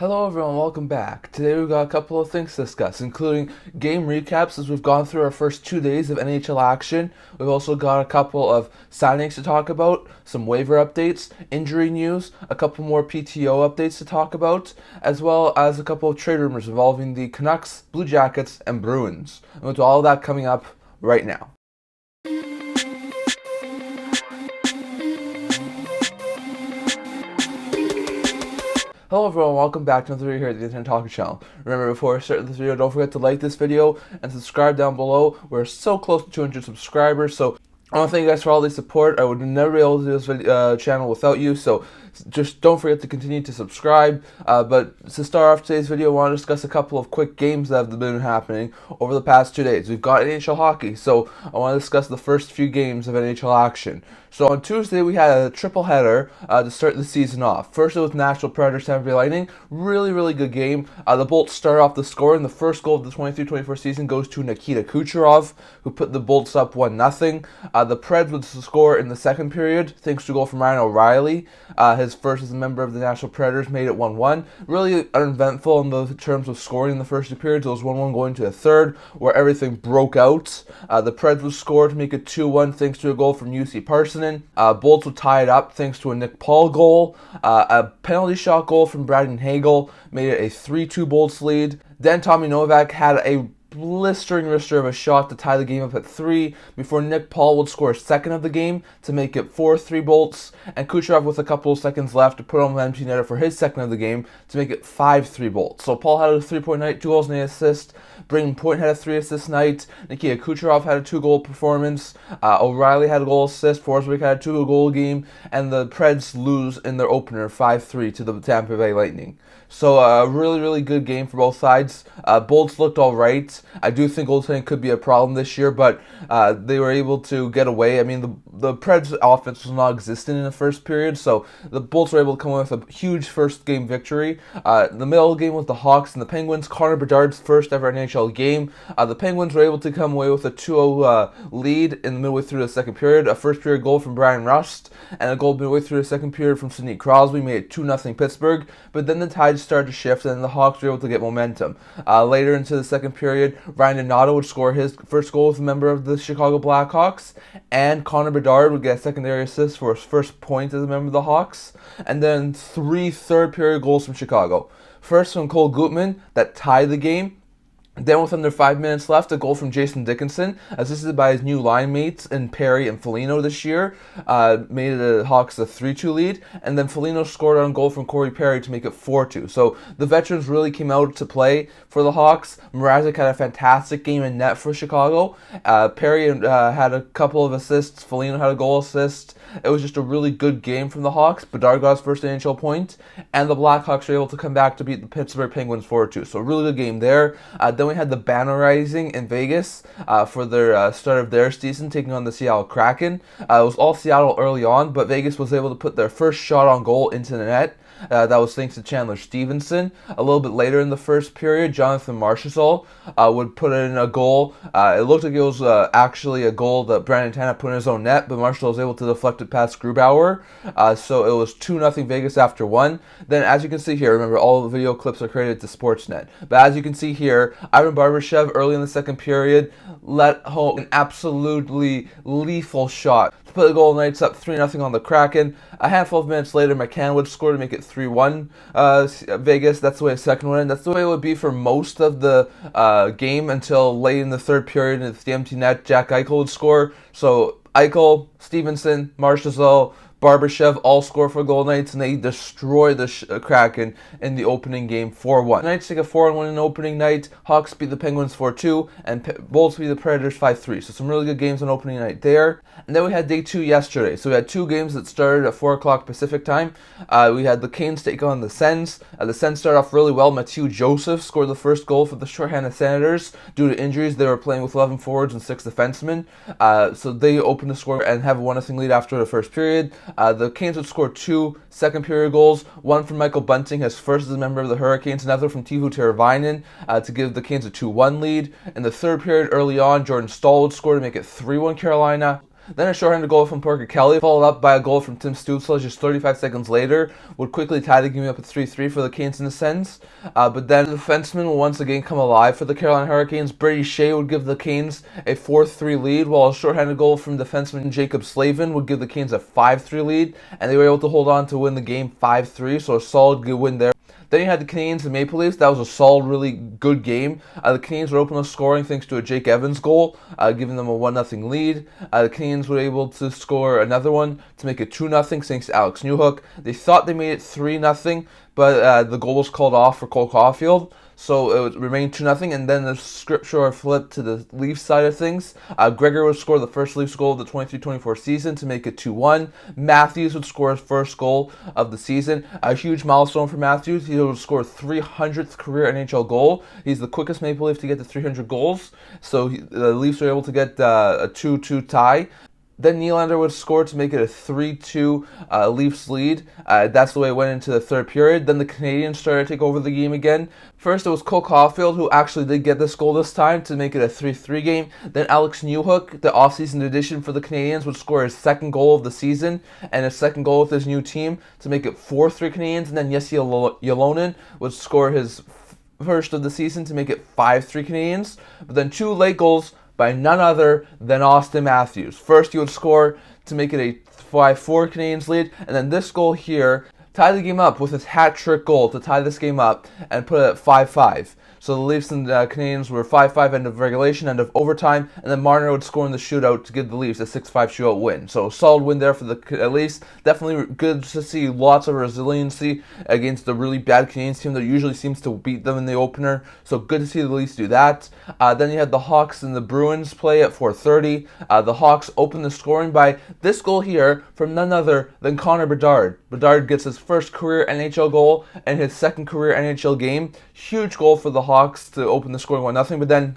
Hello everyone, welcome back. Today we've got a couple of things to discuss, including game recaps as we've gone through our first 2 days of NHL action. We've also got a couple of signings to talk about, some waiver updates, injury news, a couple more PTO updates to talk about, as well as a couple of trade rumors involving the Canucks, Blue Jackets, and Bruins. And with all of that coming up right now. Hello everyone, welcome back to another video here at the Internet Talking Channel. Remember, before I start this video, don't forget to like this video and subscribe down below. We're so close to 200 subscribers, so I want to thank you guys for all the support. I would never be able to do this channel without you, so just don't forget to continue to subscribe. But to start off today's video, I want to discuss a couple of quick games that have been happening over the past 2 days. We've got NHL hockey, so I want to discuss the first few games of NHL action. So on Tuesday, we had a triple header to start the season off. First, it was Nashville Predators Tampa Bay Lightning. Really good game. The Bolts start off the score, and the first goal of the 23-24 season goes to Nikita Kucherov, who put the Bolts up 1-0. The Preds would score in the second period, thanks to a goal from Ryan O'Reilly. His first as a member of the Nashville Predators, made it 1-1. Really uneventful in the terms of scoring in the first two periods. It was 1-1 going to the third, where everything broke out. The Preds would score to make it 2-1, thanks to a goal from UC Parson. Bolts would tie it up thanks to a Nick Paul goal. A penalty shot goal from Braden Hagel made it a 3-2 Bolts lead. Then Tommy Novak had a blistering wrister of a shot to tie the game up at 3 before Nick Paul would score a second of the game to make it 4-3 Bolts, and Kucherov with a couple of seconds left to put on the empty netter for his second of the game to make it 5-3 Bolts. So Paul had a 3-point night, 2 goals and 8 assists. Braden Point had a 3-assist night. Nikita Kucherov had a 2-goal performance. O'Reilly had a goal assist. Forsberg had a 2-goal game, and the Preds lose in their opener 5-3 to the Tampa Bay Lightning. So a really good game for both sides. Bolts looked all right. I do think goaltending could be a problem this year, but they were able to get away. I mean, the Preds' offense was non-existent in the first period, so the Bolts were able to come away with a huge first game victory. The middle game was the Hawks and the Penguins. Connor Bedard's first ever NHL game. The Penguins were able to come away with a 2-0 lead in the midway through the second period. A first period goal from Brian Rust and a goal midway through the second period from Sidney Crosby made it 2-0 Pittsburgh, but then the tide started to shift and the Hawks were able to get momentum. Later into the second period, Ryan Donato would score his first goal as a member of the Chicago Blackhawks, and Connor Bedard would get a secondary assist for his first point as a member of the Hawks, and then 3 third period goals from Chicago. First from Cole Gutman that tied the game. Then with under 5 minutes left, a goal from Jason Dickinson, assisted by his new line mates in Perry and Foligno this year, made the Hawks a 3-2 lead, and then Foligno scored on a goal from Corey Perry to make it 4-2. So the veterans really came out to play for the Hawks. Mrazek had a fantastic game in net for Chicago. Perry had a couple of assists. Foligno had a goal assist. It was just a really good game from the Hawks. Bedard got his first NHL point, and the Blackhawks were able to come back to beat the Pittsburgh Penguins 4-2. So a really good game there. Then we had the Banner Rising in Vegas for their start of their season, taking on the Seattle Kraken. It was all Seattle early on, but Vegas was able to put their first shot on goal into the net. That was thanks to Chandler Stevenson. A little bit later in the first period, Jonathan Marchessault would put in a goal. It looked like it was actually a goal that Brandon Tanev put in his own net, but Marchessault was able to deflect it past Grubauer. So it was 2-0 Vegas after 1. Then, as you can see here, remember all the video clips are created to Sportsnet. But as you can see here, Ivan Barbashev early in the second period let home an absolutely lethal shot to put the Golden Knights up 3-0 on the Kraken. A handful of minutes later, McCann would score to make it 3-1 Vegas. That's the way the second one. That's the way it would be for most of the game until late in the third period. And it's the empty net, Jack Eichel would score. So Eichel, Stevenson, Marchessault, Barbashev all score for Golden Knights, and they destroy the Kraken in the opening game 4-1. The Knights take a 4-1 in opening night. Hawks beat the Penguins 4-2, and Bolts beat the Predators 5-3. So some really good games on opening night there. And then we had day 2 yesterday. So we had 2 games that started at 4 o'clock Pacific time. We had the Canes take on the Sens. The Sens started off really well. Mathieu Joseph scored the first goal for the shorthanded Senators. Due to injuries, they were playing with 11 forwards and 6 defensemen. So they opened the score and have a 1-0 lead after the first period. The Canes would score 2 second period goals, one from Michael Bunting, his first as a member of the Hurricanes, another from Teuvo Teravainen to give the Canes a 2-1 lead. In the third period early on, Jordan Staal would score to make it 3-1 Carolina. Then a shorthanded goal from Parker Kelly, followed up by a goal from Tim Stützle just 35 seconds later, would quickly tie the game up at 3-3 for the Canes in a sense. But then the defenseman will once again come alive for the Carolina Hurricanes. Brady Shea would give the Canes a 4-3 lead, while a shorthanded goal from defenseman Jacob Slavin would give the Canes a 5-3 lead, and they were able to hold on to win the game 5-3, so a solid good win there. Then you had the Canadiens and Maple Leafs. That was a solid, really good game. The Canadiens were open to scoring thanks to a Jake Evans goal, giving them a 1-0 lead. The Canadiens were able to score another one to make it 2-0 thanks to Alex Newhook. They thought they made it 3-0, but the goal was called off for Cole Caulfield. So it remained 2-0, and then the script sure flipped to the Leafs side of things. Gregor would score the first Leafs goal of the 23-24 season to make it 2-1. Matthews would score his first goal of the season. A huge milestone for Matthews. He would score 300th career NHL goal. He's the quickest Maple Leaf to get to 300 goals. So the Leafs were able to get a 2-2 tie. Then Nylander would score to make it a 3-2 Leafs lead. That's the way it went into the third period. Then the Canadiens started to take over the game again. First, it was Cole Caulfield who actually did get this goal this time to make it a 3-3 game. Then Alex Newhook, the offseason addition for the Canadiens, would score his second goal of the season and his second goal with his new team to make it 4-3 Canadiens. And then Jesse Ylonen would score his first of the season to make it 5-3 Canadiens. But then two late goals by none other than Austin Matthews. First, he would score to make it a 5-4 Canadiens lead, and then this goal here tied the game up with his hat-trick goal to tie this game up and put it at 5-5. So the Leafs and Canadiens were 5-5 end of regulation, end of overtime, and then Marner would score in the shootout to give the Leafs a 6-5 shootout win. So a solid win there for the Leafs. Definitely good to see lots of resiliency against the really bad Canadiens team that usually seems to beat them in the opener. So good to see the Leafs do that. Then you had the Hawks and the Bruins play at 4:30. The Hawks opened the scoring by this goal here from none other than Connor Bedard. Bedard gets his first career NHL goal and his second career NHL game. Huge goal for the Hawks to open the scoring 1-0, but then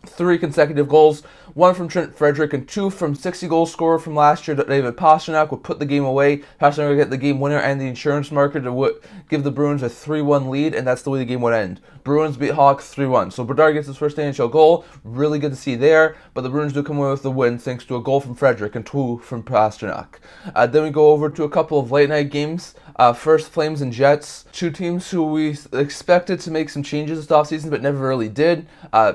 3 consecutive goals, 1 from Trent Frederick and 2 from 60-goal scorer from last year, David Pastrnak, would put the game away. Pastrnak would get the game winner and the insurance marker to give the Bruins a 3-1 lead, and that's the way the game would end. Bruins beat Hawks 3-1. So Bedard gets his first NHL goal. Really good to see there, but the Bruins do come away with the win thanks to a goal from Frederick and 2 from Pastrnak. Then we go over to a couple of late-night games. First, Flames and Jets, two teams who we expected to make some changes this offseason but never really did.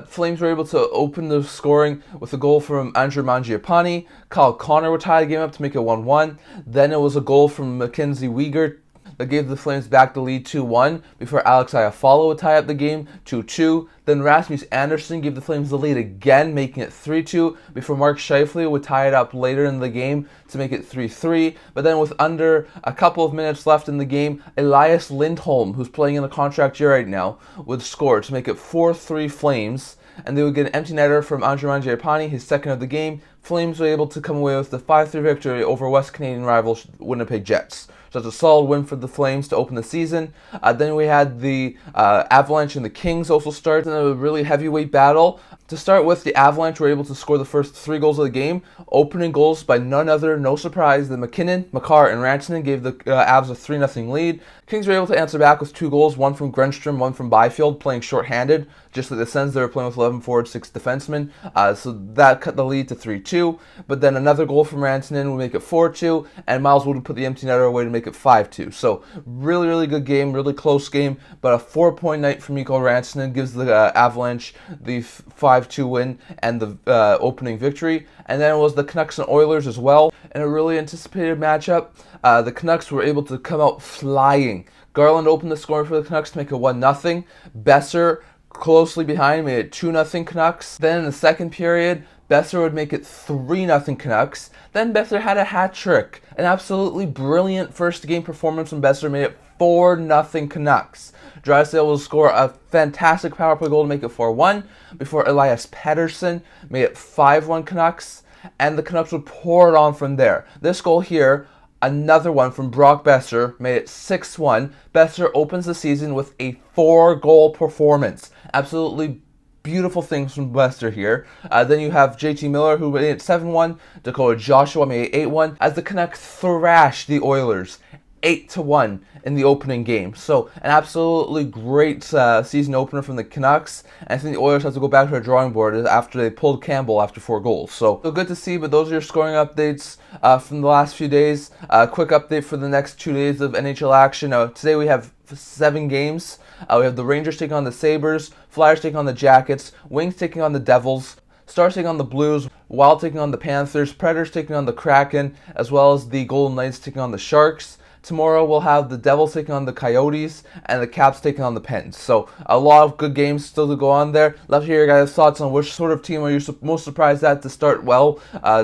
Flames were able to open the scoring with a goal from Andrew Mangiapane. Kyle Connor would tie the game up to make it 1-1. Then it was a goal from Mackenzie Weegar that gave the Flames back the lead 2-1 before Alex Iafallo would tie up the game 2-2. Then Rasmus Andersson gave the Flames the lead again, making it 3-2 before Mark Scheifele would tie it up later in the game to make it 3-3. But then with under a couple of minutes left in the game, Elias Lindholm, who's playing in a contract year right now, would score to make it 4-3 Flames. And they would get an empty netter from Andrew Mangiapane, his second of the game. Flames were able to come away with the 5-3 victory over West Canadian rivals Winnipeg Jets. So it's a solid win for the Flames to open the season. Then we had the Avalanche and the Kings also start in a really heavyweight battle. To start with, the Avalanche were able to score the first 3 goals of the game. Opening goals by none other, no surprise, than McKinnon, Makar, and Rantanen gave the Avs a 3-0 lead. Kings were able to answer back with 2 goals, one from Grenstrom, one from Byfield, playing short-handed. Just like the Sens, they were playing with 11 forwards, 6 defensemen. So that cut the lead to 3-2. But then another goal from Rantanen would make it 4-2, and Miles Wood would put the empty netter away to make it 5-2. So really, really good game, really close game. But a 4-point night for Mikko Rantanen gives the Avalanche the 5-2 win and the opening victory. And then it was the Canucks and Oilers as well in a really anticipated matchup. The Canucks were able to come out flying. Garland opened the scoring for the Canucks to make it 1-0. Besser closely behind made it 2-0 Canucks. Then in the second period, Besser would make it 3-0 Canucks. Then Besser had a hat trick. An absolutely brilliant first game performance from Besser made it 4-0 Canucks. Drysdale will score a fantastic power play goal to make it 4-1 before Elias Pettersson made it 5-1 Canucks, and the Canucks would pour it on from there. This goal here, another one from Brock Besser, made it 6-1. Besser opens the season with a 4-goal performance. Absolutely beautiful things from Besser here. Then you have JT Miller, who made it 7-1. Dakota Joshua made it 8-1 as the Canucks thrashed the Oilers 8-1 in the opening game. So an absolutely great season opener from the Canucks. And I think the Oilers have to go back to their drawing board after they pulled Campbell after 4 goals. So good to see, but those are your scoring updates from the last few days. Quick update for the next 2 days of NHL action. Today we have 7 games. We have the Rangers taking on the Sabres, Flyers taking on the Jackets, Wings taking on the Devils, Stars taking on the Blues, Wild taking on the Panthers, Predators taking on the Kraken, as well as the Golden Knights taking on the Sharks. Tomorrow we'll have the Devils taking on the Coyotes and the Caps taking on the Pens. So a lot of good games still to go on there. Love to hear your guys' thoughts on which sort of team are you most surprised at to start well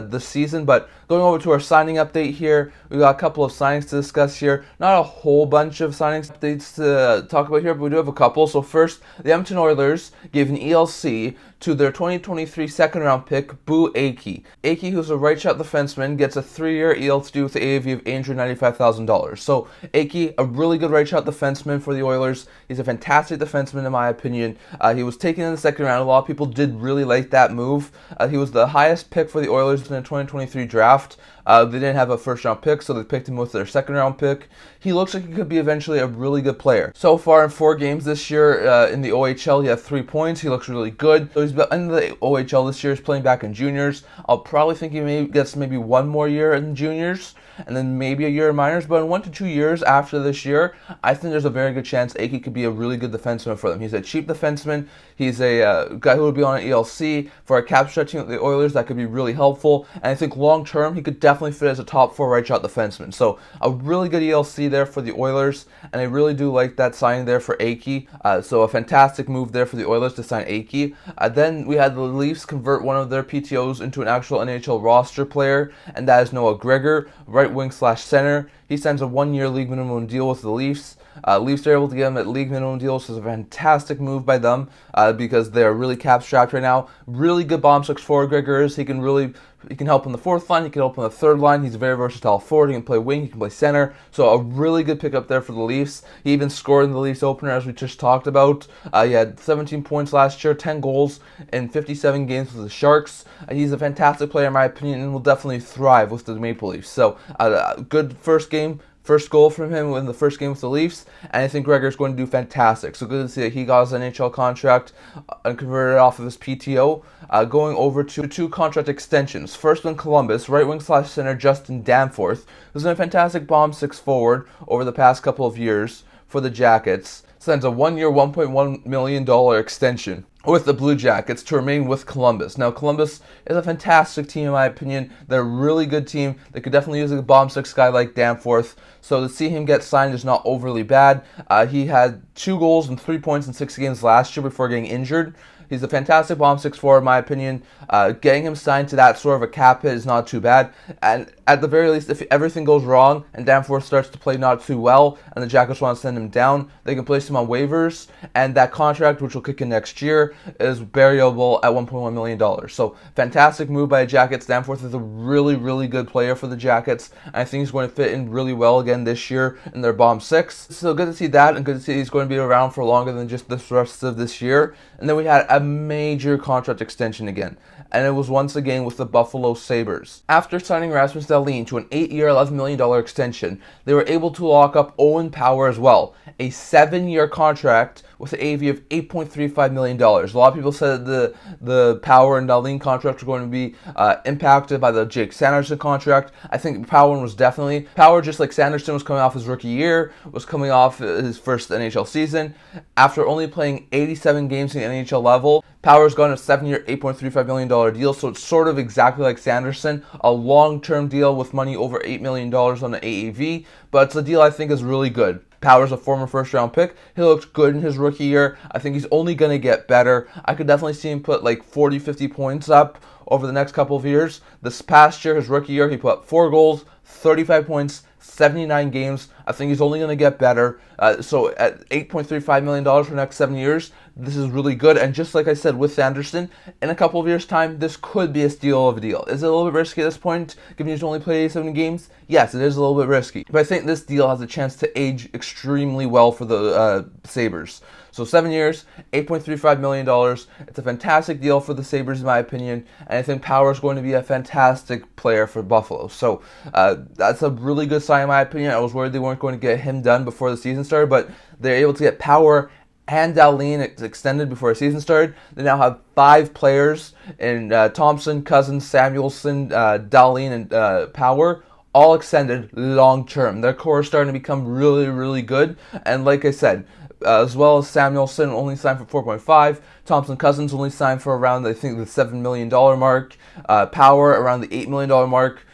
this season. But going over to our signing update here, we got a couple of signings to discuss here. Not a whole bunch of signings updates to talk about here, but we do have a couple. So first, the Edmonton Oilers gave an ELC to their 2023 second-round pick, Peeke. Peeke, who's a right-shot defenseman, gets a 3-year ELC with the AAV of $895,000. So Peeke, a really good right-shot defenseman for the Oilers. He's a fantastic defenseman in my opinion. He was taken in the second round. A lot of people did really like that move. He was the highest pick for the Oilers in the 2023 draft. They didn't have a first-round pick, so they picked him with their second-round pick. He looks like he could be eventually a really good player. So far in 4 games this year in the OHL, he has 3 points. He looks really good. So he's in the OHL this year. He's playing back in juniors. I'll probably think he gets maybe 1 more year in juniors, and then maybe a year in minors. But in 1 to 2 years after this year, I think there's a very good chance Peeke could be a really good defenseman for them. He's a cheap defenseman. He's a guy who would be on an ELC for a cap stretching with the Oilers. That could be really helpful. And I think long term, he could definitely fit as a top 4 right shot defenseman. So a really good ELC there for the Oilers, and I really do like that signing there for Peeke. So a fantastic move there for the Oilers to sign Peeke. Then we had the Leafs convert one of their PTOs into an actual NHL roster player, and that is Noah Gregor, right wing / center. He signs a 1-year league minimum deal with the Leafs. Leafs are able to get him at league minimum deals, so it's a fantastic move by them because they're really cap strapped right now. Really good bomb 6 forward Gregor is. He can help on the 4th line. He can help on the 3rd line. He's a very versatile forward. He can play wing. He can play center. So a really good pickup there for the Leafs. He even scored in the Leafs opener, as we just talked about. He had 17 points last year, 10 goals in 57 games with the Sharks. He's a fantastic player in my opinion, and will definitely thrive with the Maple Leafs. So good first goal from him in the first game with the Leafs, and I think Gregor's going to do fantastic. So good to see that he got his NHL contract and converted off of his PTO. Going over to 2 contract extensions. First one, Columbus, right wing / center Justin Danforth, who's been a fantastic bomb 6 forward over the past couple of years for the Jackets. Signs a 1-year, $1.1 million extension with the Blue Jackets to remain with Columbus. Now, Columbus is a fantastic team in my opinion. They're a really good team. They could definitely use a bomb 6 guy like Danforth. So to see him get signed is not overly bad. He had 2 goals and 3 points in 6 games last year before getting injured. He's a fantastic bomb 6 forward in my opinion. Getting him signed to that sort of a cap hit is not too bad. And at the very least, if everything goes wrong and Danforth starts to play not too well and the Jackets want to send him down, they can place him on waivers. And that contract, which will kick in next year, is variable at $1.1 million. So fantastic move by the Jackets. Danforth is a really, really good player for the Jackets. And I think he's going to fit in really well again this year in their bomb 6. So good to see that, and good to see he's going to be around for longer than just the rest of this year. And then we had a major contract extension again, and it was once again with the Buffalo Sabres. After signing Rasmus Dahlin to an 8-year, $11 million extension, they were able to lock up Owen Power as well, a 7-year contract with an AV of $8.35 million. A lot of people said the Power and Dahlin contracts were going to be impacted by the Jake Sanderson contract. I think Power was definitely. Power, just like Sanderson, was coming off his rookie year, was coming off his first NHL season. After only playing 87 games in the NHL level, Power's got a 7-year, $8.35 million deal, so it's sort of exactly like Sanderson, a long-term deal with money over $8 million on the AAV, but it's a deal I think is really good. Power's a former first-round pick. He looked good in his rookie year. I think he's only going to get better. I could definitely see him put like 40, 50 points up over the next couple of years. This past year, his rookie year, he put up 4 goals, 35 points, 79 games. I think he's only going to get better. So at $8.35 million for the next 7 years, this is really good. And just like I said with Sanderson, in a couple of years' time, this could be a steal of a deal. Is it a little bit risky at this point, given he's only played 87 games? Yes, it is a little bit risky. But I think this deal has a chance to age extremely well for the Sabres. So 7 years, $8.35 million. It's a fantastic deal for the Sabres in my opinion, and I think Power is going to be a fantastic player for Buffalo. So that's a really good sign in my opinion. I was worried they weren't going to get him done before the season started, but they're able to get Power and Dahlin extended before the season started. They now have 5 players in Thompson, Cousins, Samuelson, Dahlin, and Power, all extended long term. Their core is starting to become really, really good. And like I said, as well as Samuelson only signed for 4.5, Thompson Cousins only signed for around, I think, the $7 million mark, Power around the $8 million mark.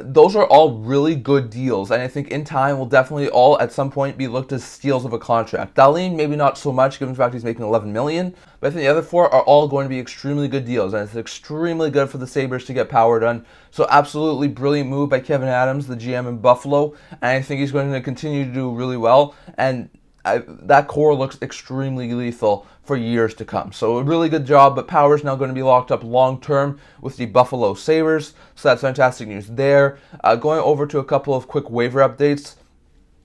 Those are all really good deals, and I think in time will definitely all at some point be looked as steals of a contract. Dahlin maybe not so much, given the fact he's making $11 million, but I think the other 4 are all going to be extremely good deals, and it's extremely good for the Sabres to get Power done. So absolutely brilliant move by Kevin Adams, the GM in Buffalo, and I think he's going to continue to do really well, and that core looks extremely lethal for years to come. So a really good job, but Power's now going to be locked up long term with the Buffalo Sabres. So that's fantastic news there. Going over to a couple of quick waiver updates.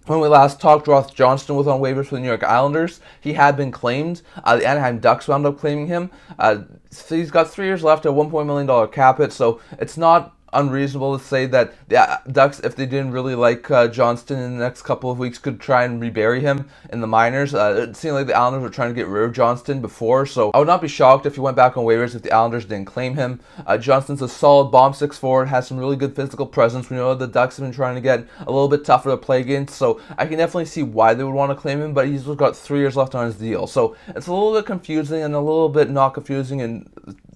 When we last talked, Riitich and Johnston was on waivers for the New York Islanders. He had been claimed. The Anaheim Ducks wound up claiming him. So he's got 3 years left at $1 million cap hit, so it's not unreasonable to say that the Ducks, if they didn't really like Johnston in the next couple of weeks, could try and rebury him in the minors. It seemed like the Islanders were trying to get rid of Johnston before, so I would not be shocked if he went back on waivers if the Islanders didn't claim him. Johnston's a solid bomb 6 forward, has some really good physical presence. We know the Ducks have been trying to get a little bit tougher to play against, so I can definitely see why they would want to claim him, but he's got 3 years left on his deal. So it's a little bit confusing and a little bit not confusing in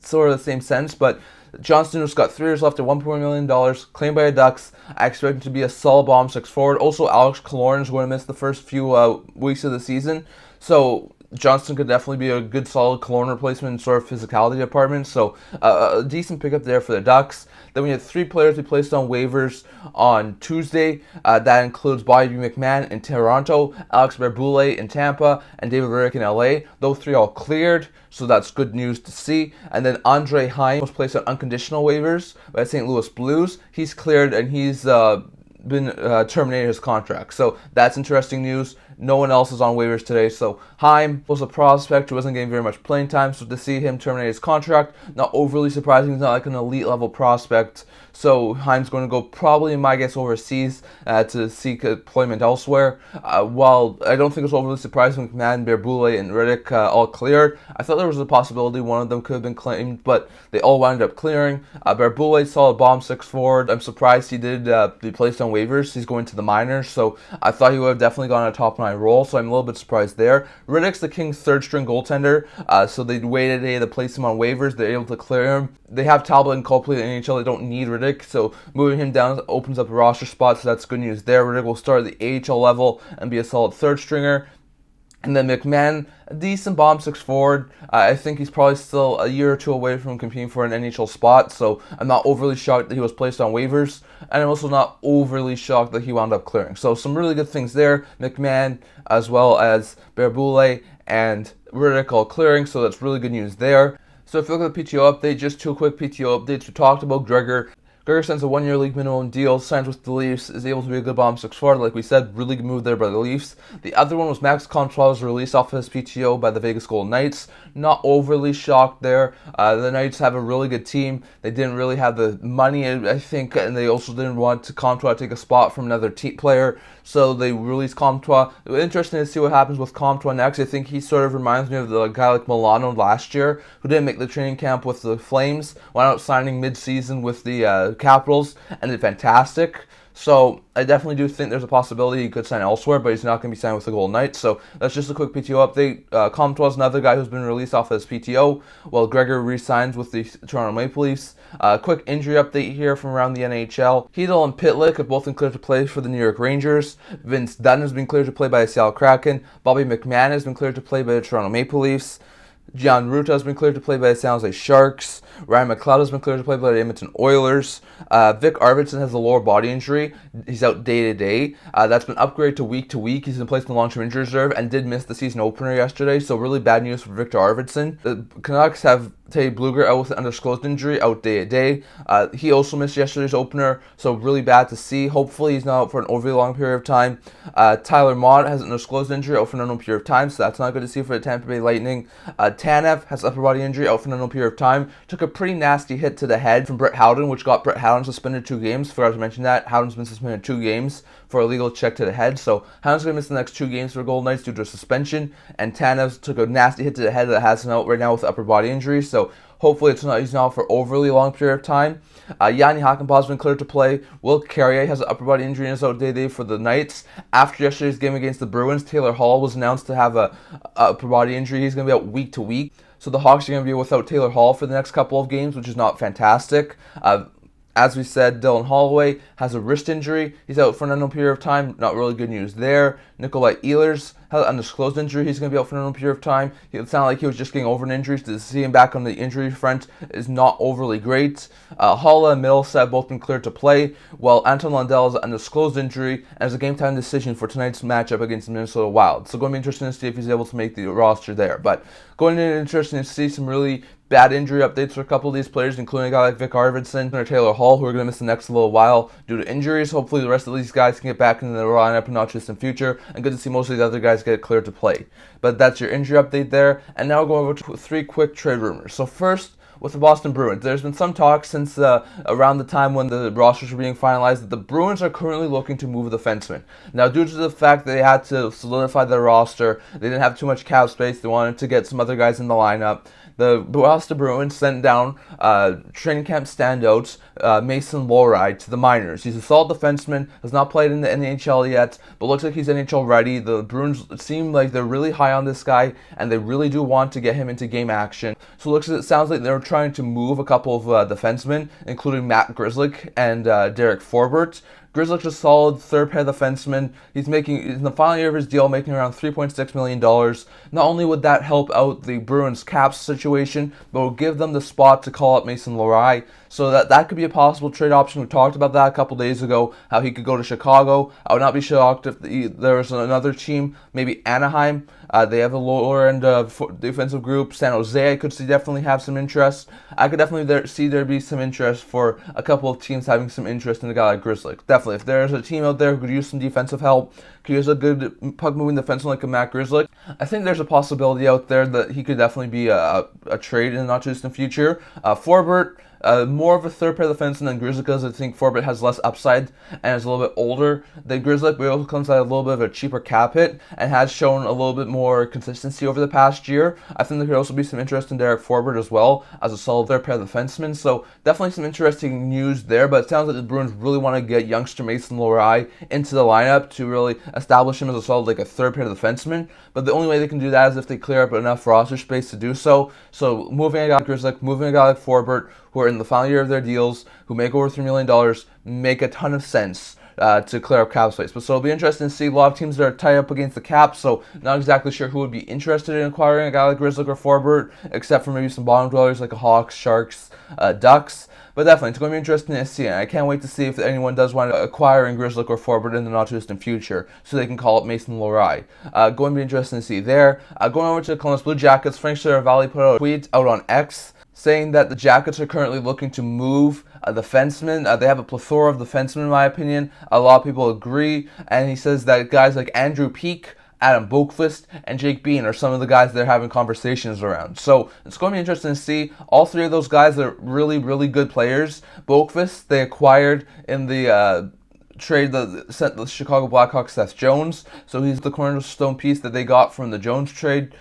sort of the same sense, but Johnston has got 3 years left at $1 million, claimed by the Ducks. I expect him to be a solid bomb 6 forward. Also, Alex Killorn is going to miss the first few weeks of the season, so Johnston could definitely be a good solid Killorn replacement in sort of physicality department. So a decent pickup there for the Ducks. Then we had 3 players we placed on waivers on Tuesday. That includes Bobby McMann in Toronto, Alex Barre-Boulet in Tampa, and David Riitich in LA. Those 3 all cleared, so that's good news to see. And then Andre Heim was placed on unconditional waivers by St. Louis Blues. He's cleared, and he's been terminated his contract. So that's interesting news. No one else is on waivers today. So Heim was a prospect who wasn't getting very much playing time. So to see him terminate his contract, not overly surprising. He's not like an elite level prospect. So Heim's going to go probably, in my guess, overseas to seek employment elsewhere. While I don't think it's overly surprising, McMahon, Barre-Boulet, and Riitich all cleared. I thought there was a possibility one of them could have been claimed, but they all wound up clearing. Barre-Boulet, solid bomb 6 forward. I'm surprised he did be placed on waivers. He's going to the minors, so I thought he would have definitely gone a top 9 role, so I'm a little bit surprised there. Riitich's the Kings' 3rd string goaltender, so they waited a day to place him on waivers. They're able to clear him. They have Talbot and Copley in the NHL. They don't need Riitich, so moving him down opens up a roster spot, so that's good news there. Riitich will start at the AHL level and be a solid 3rd stringer. And then McMahon, a decent bomb 6 forward. I think he's probably still a year or 2 away from competing for an NHL spot, so I'm not overly shocked that he was placed on waivers, and I'm also not overly shocked that he wound up clearing. So some really good things there. McMahon, as well as Barre-Boulet and Riitich all clearing, so that's really good news there. So if you look at the PTO update, just 2 quick PTO updates. We talked about Gregor. Gregor signs a 1-year league minimum deal, signs with the Leafs, is able to be a good bomb 6 forward. Like we said, really good move there by the Leafs. The other one was Max Comtois released off his PTO by the Vegas Golden Knights. Not overly shocked there. The Knights have a really good team. They didn't really have the money, I think, and they also didn't want Comtois to take a spot from another player, so they released Comtois. It was interesting to see what happens with Comtois next. I think he sort of reminds me of the guy like Milano last year, who didn't make the training camp with the Flames, wound up signing mid-season with the Capitals, and did fantastic. So I definitely do think there's a possibility he could sign elsewhere, but he's not going to be signed with the Golden Knights. So that's just a quick PTO update. Comtois is another guy who's been released off his PTO, while Gregor re-signs with the Toronto Maple Leafs. Quick injury update here from around the NHL. Hedl and Pitlick have both been cleared to play for the New York Rangers. Vince Dunn has been cleared to play by the Seattle Kraken. Bobby McMann has been cleared to play by the Toronto Maple Leafs. John Ruta has been cleared to play by the San Jose Sharks. Ryan McLeod has been cleared to play by the Edmonton Oilers. Vic Arvidsson has a lower body injury. He's out day to day. That's been upgraded to week. He's been placed in the long-term injury reserve and did miss the season opener yesterday, so really bad news for Victor Arvidsson. The Canucks have Teddy Bluger out with an undisclosed injury, out day to day. He also missed yesterday's opener, so really bad to see. Hopefully he's not out for an overly long period of time. Tyler Mott has an undisclosed injury, out for an unknown period of time, so that's not good to see for the Tampa Bay Lightning. Tanev has upper body injury, out for an unknown period of time. Took a pretty nasty hit to the head from Brett Howden, which got Brett Howden suspended 2 games. Forgot to mention that. Howden's been suspended 2 games for a illegal check to the head. So Howden's going to miss the next 2 games for Golden Knights due to a suspension. And Tanev took a nasty hit to the head that has him out right now with upper body injury. So hopefully he's not out for overly long period of time. Yanni Hakanpää has been cleared to play. Will Carrier has an upper body injury and is out day for the Knights. After yesterday's game against the Bruins, Taylor Hall was announced to have a upper body injury. He's going to be out week to week. So the Hawks are going to be without Taylor Hall for the next couple of games, which is not fantastic. As we said, Dylan Holloway has a wrist injury. He's out for an unknown period of time. Not really good news there. Nikolai Ehlers has an undisclosed injury. He's going to be out for an unknown period of time. It sounded like he was just getting over an injury. To see him back on the injury front is not overly great. Haula and Middlestat have both been cleared to play, while Anton Lundell has an undisclosed injury and is a game-time decision for tonight's matchup against the Minnesota Wild. So going to be interesting to see if he's able to make the roster there. But going to be interesting to see some really bad injury updates for a couple of these players, including a guy like Vic Arvidsson or Taylor Hall, who are going to miss the next little while due to injuries. Hopefully the rest of these guys can get back into the lineup and not just in future, and good to see most of the other guys get cleared to play. But that's your injury update there, and now we'll go over to 3 quick trade rumors. So first, with the Boston Bruins, there's been some talk since around the time when the rosters were being finalized that the Bruins are currently looking to move a defenseman. Now, due to the fact that they had to solidify their roster, they didn't have too much cap space, they wanted to get some other guys in the lineup. The Boston Bruins sent down training camp standouts Mason Lohrei to the minors. He's a solid defenseman, has not played in the NHL yet, but looks like he's NHL ready. The Bruins seem like they're really high on this guy, and they really do want to get him into game action. So it sounds like they're trying to move a couple of defensemen, including Matt Grzelyck and Derek Forbort. Grzelyck's a solid third-pair defenseman. He's in the final year of his deal, making around $3.6 million. Not only would that help out the Bruins' cap situation, but will give them the spot to call up Mason Lohrei. So that could be a possible trade option. We talked about that a couple days ago, how he could go to Chicago. I would not be shocked if there was another team, maybe Anaheim. They have a lower end defensive group. San Jose, I could definitely have some interest. I could definitely see there be some interest for a couple of teams having some interest in a guy like Grzelyck. Definitely, if there's a team out there who could use some defensive help, could use a good puck-moving defenseman like a Matt Grzelyck, I think there's a possibility out there that he could definitely be a trade in the not-too-distant future. Forbort, more of a third-pair defenseman than Grzelyck does. I think Forbort has less upside and is a little bit older than Grzelyck, but he also comes at a little bit of a cheaper cap hit and has shown a little bit more consistency over the past year. I think there could also be some interest in Derek Forbort as well as a solid third-pair defenseman, so definitely some interesting news there, but it sounds like the Bruins really want to get youngster Mason Lohrei into the lineup to really establish him as a solid, like a third-pair defenseman, but the only way they can do that is if they clear up enough roster space to do so. So moving a guy like Grzelyck, moving a guy like Forbort, who are in the final year of their deals, who make over $3 million, make a ton of sense to clear up cap space. But so it'll be interesting to see a lot of teams that are tied up against the cap, so not exactly sure who would be interested in acquiring a guy like Grzelyck or Forbort, except for maybe some bottom dwellers like the Hawks, Sharks, Ducks. But definitely, it's going to be interesting to see, and I can't wait to see if anyone does want to acquire Grzelyck or Forbort in the not-too-distant future, so they can call up Mason Lohrei. Going to be interesting to see there. Going over to the Columbus Blue Jackets, Frank Seravalli put out a tweet out on X saying that the Jackets are currently looking to move a defenseman. They have a plethora of defensemen, in my opinion. A lot of people agree, and he says that guys like Andrew Peeke, Adam Boqvist, and Jake Bean are some of the guys they're having conversations around. So it's going to be interesting to see. All 3 of those guys are really, really good players. Boqvist, they acquired in the trade that sent the Chicago Blackhawks Seth Jones, so he's the cornerstone piece that they got from the Jones trade.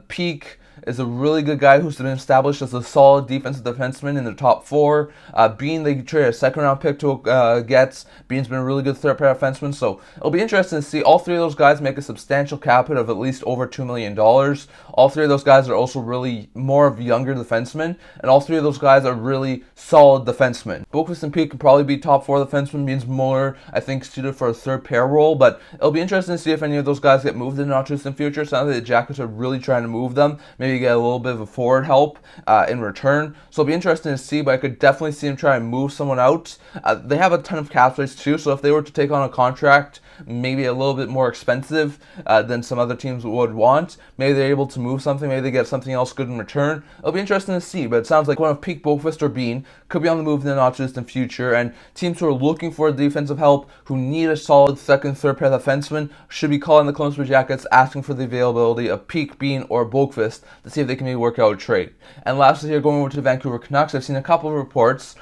Peeke is a really good guy who's been established as a solid defensive defenseman in the top 4. Bean, they traded a second-round pick to Getz. Bean's been a really good third-pair defenseman, so it'll be interesting to see. All 3 of those guys make a substantial cap hit of at least over $2 million. All 3 of those guys are also really more of younger defensemen, and all 3 of those guys are really solid defensemen. Boqvist and Peeke can probably be top 4 defensemen. Bean's more, I think, suited for a third-pair role, but it'll be interesting to see if any of those guys get moved in the not-too-distant future. Sounds like the Jackets are really trying to move them. Maybe get a little bit of a forward help in return. So it'll be interesting to see, but I could definitely see him try and move someone out. They have a ton of cap space too, so if they were to take on a contract maybe a little bit more expensive than some other teams would want, maybe they're able to move something, maybe they get something else good in return. It'll be interesting to see, but it sounds like one of Peeke, Boqvist, or Bean could be on the move in the not-too-distant future, and teams who are looking for defensive help, who need a solid second, third-pair defenseman, should be calling the Columbus Blue Jackets asking for the availability of Peeke, Bean, or Boqvist to see if they can maybe work out a trade. And lastly, here going over to the Vancouver Canucks, I've seen a couple of reports.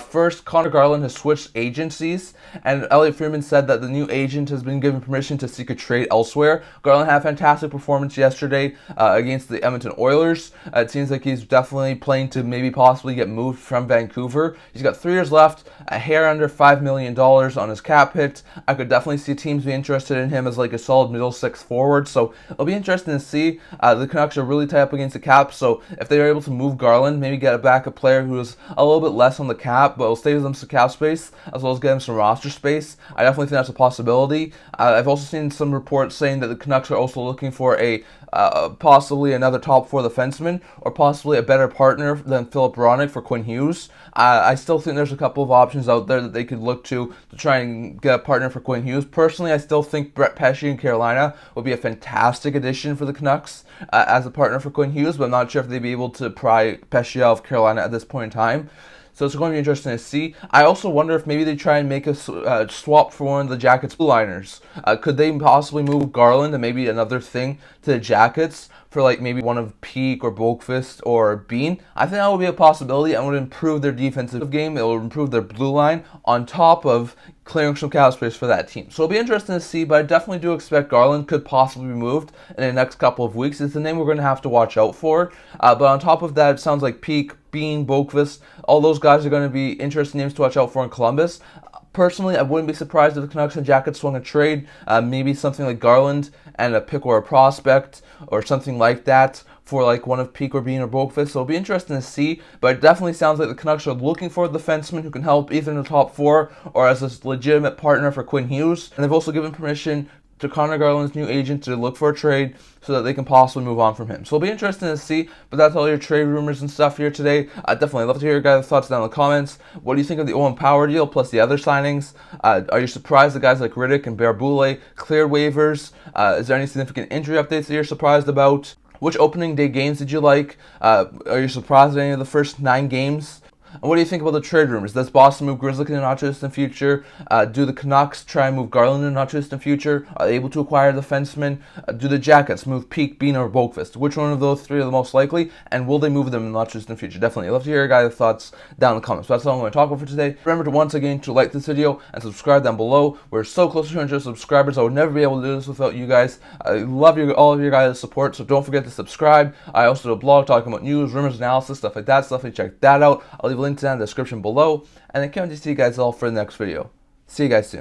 First, Connor Garland has switched agencies, and Elliot Friedman said that the new agent has been given permission to seek a trade elsewhere. Garland had a fantastic performance yesterday against the Edmonton Oilers. It seems like he's definitely playing to maybe possibly get moved from Vancouver. He's got 3 years left, a hair under $5 million on his cap hit. I could definitely see teams be interested in him as like a solid middle six forward, so it'll be interesting to see. The Canucks are really tight up against the cap, so if they're able to move Garland, maybe get a backup player who is a little bit less on the cap, but will save them some cap space, as well as get them some roster space, I definitely think that's a possibility. I've also seen some reports saying that the Canucks are also looking for a possibly another top 4 defenseman, or possibly a better partner than Philip Hronek for Quinn Hughes. I still think there's a couple of options out there that they could look to try and get a partner for Quinn Hughes. Personally, I still think Brett Pesce in Carolina would be a fantastic addition for the Canucks as a partner for Quinn Hughes, but I'm not sure if they'd be able to pry Pesce out of Carolina at this point in time. So it's going to be interesting to see. I also wonder if maybe they try and make a swap for one of the Jackets blue liners. Could they possibly move Garland and maybe another thing to the Jackets for like maybe one of Peeke or Boqvist or Bean? I think that would be a possibility and would improve their defensive game. It will improve their blue line on top of clearing some cap space for that team. So it'll be interesting to see, but I definitely do expect Garland could possibly be moved in the next couple of weeks. It's the name we're going to have to watch out for. But on top of that, it sounds like Peeke, Bean, Boqvist, all those guys are going to be interesting names to watch out for in Columbus. Personally, I wouldn't be surprised if the Canucks and Jackets swung a trade, maybe something like Garland and a pick or a prospect or something like that for like one of Peeke or Bean or Boqvist. So it'll be interesting to see, but it definitely sounds like the Canucks are looking for a defenseman who can help either in the top 4 or as a legitimate partner for Quinn Hughes. And they've also given permission to Connor Garland's new agent to look for a trade so that they can possibly move on from him. So it'll be interesting to see, but that's all your trade rumors and stuff here today. I'd definitely love to hear your guys' thoughts down in the comments. What do you think of the Owen Power deal plus the other signings? Are you surprised that guys like Riitich and Barre-Boulet cleared waivers? Is there any significant injury updates that you're surprised about? Which opening day games did you like? Are you surprised at any of the first 9 games? And what do you think about the trade rumors? Does Boston move Grzelyck in the not too distant future? Do the Canucks try and move Garland in the not too distant future? Are they able to acquire a defenseman? Do the Jackets move Peeke, Bean, or Boqvist? Which one of those 3 are the most likely? And will they move them in the not too distant future? Definitely. I'd love to hear your guys' thoughts down in the comments. So that's all I'm going to talk about for today. Remember to once again to like this video and subscribe down below. We're so close to 200 subscribers. I would never be able to do this without you guys. I love all of your guys' support, so don't forget to subscribe. I also do a blog talking about news, rumors, analysis, stuff like that. So definitely check that out. I'll leave a link to that in the description below, and I can't wait to see you guys all for the next video. See you guys soon.